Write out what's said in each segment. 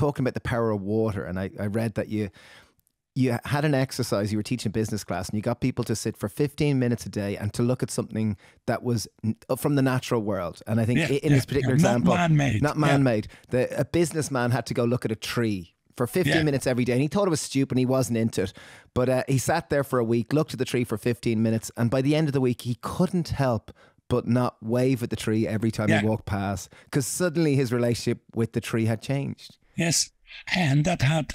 talking about the power of water, and I read that you had an exercise, you were teaching business class, and you got people to sit for 15 minutes a day and to look at something that was from the natural world. And I think in this particular example, not man-made, a businessman had to go look at a tree for 15 minutes every day, and he thought it was stupid and he wasn't into it, but he sat there for a week, looked at the tree for 15 minutes, and by the end of the week he couldn't help but not wave at the tree every time he walked past, because suddenly his relationship with the tree had changed. Yes, and that had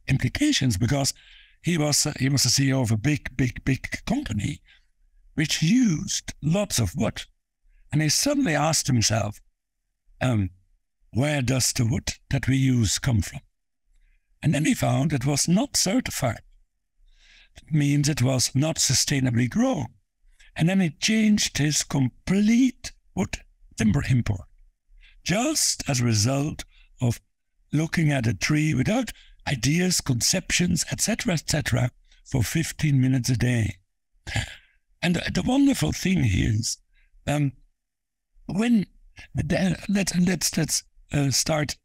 implications, because he was a CEO of a big company which used lots of wood, and he suddenly asked himself, where does the wood that we use come from? And then he found it was not certified. It means it was not sustainably grown. And then he changed his complete wood timber import, just as a result of looking at a tree without ideas, conceptions, etc., for 15 minutes a day. And the wonderful thing is, let's start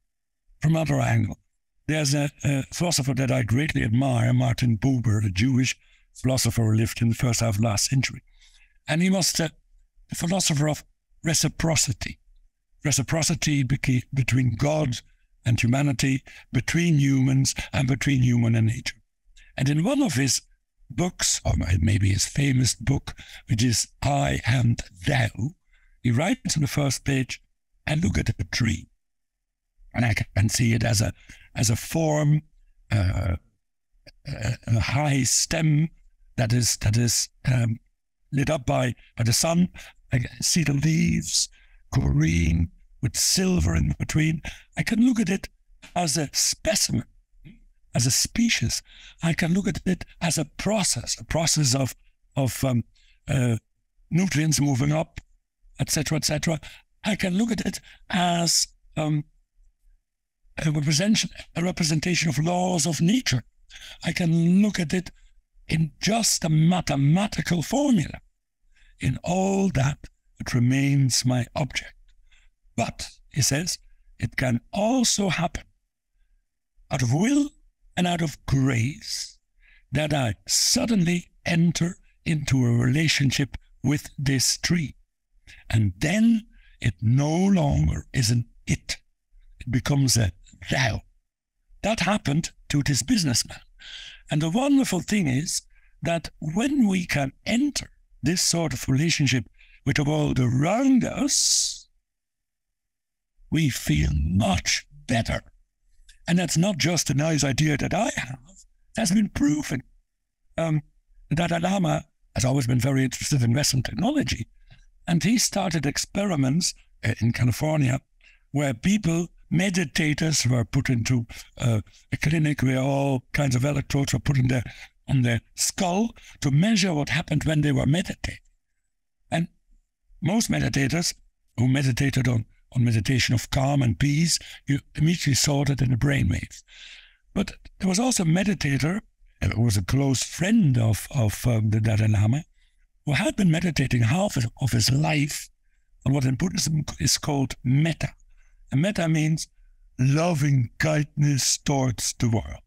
from another angle. There's a philosopher that I greatly admire, Martin Buber, a Jewish philosopher who lived in the first half of last century. And he was the philosopher of reciprocity. Reciprocity between God and humanity, between humans, and between human and nature. And in one of his books, or maybe his famous book, which is I and Thou, he writes on the first page, I look at a tree, and I can see it as a form, a high stem that is lit up by the sun. I see the leaves green with silver in between. I can look at it as a specimen, as a species. I can look at it as a process of nutrients moving up, etc., etc. I can look at it as a representation of laws of nature. I can look at it in just a mathematical formula. In all that, it remains my object. But, he says, it can also happen out of will and out of grace that I suddenly enter into a relationship with this tree. And then it no longer is an it. It becomes a thou. That happened to this businessman. And the wonderful thing is that when we can enter this sort of relationship with the world around us, we feel much better. And that's not just a nice idea that I have. It has been proven. The Dalai Lama has always been very interested in Western technology. And he started experiments in California where meditators were put into a clinic where all kinds of electrodes were put on their skull to measure what happened when they were meditating. And most meditators who meditated on meditation of calm and peace, you immediately saw that in the brainwaves. But there was also a meditator, who was a close friend of the Dalai Lama, who had been meditating half of his life on what in Buddhism is called metta. And metta means loving kindness towards the world,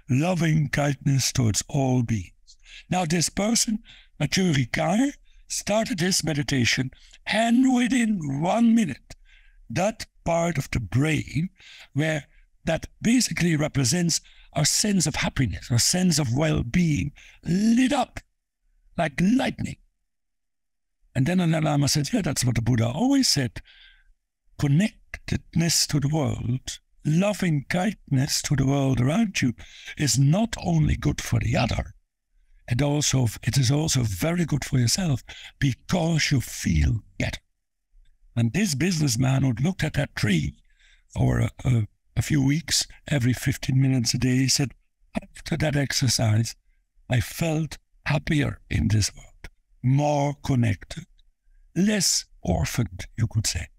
loving kindness towards all beings. Now this person, Matthijs Schouten, started his meditation, and within 1 minute, that part of the brain where that basically represents our sense of happiness, our sense of well-being, lit up like lightning. And then the Lama said, yeah, that's what the Buddha always said. Connectedness to the world, loving kindness to the world around you is not only good for the other, it is also very good for yourself because you feel better. And this businessman who looked at that tree for a few weeks, every 15 minutes a day, he said, after that exercise, I felt happier in this world, more connected, less orphaned, you could say.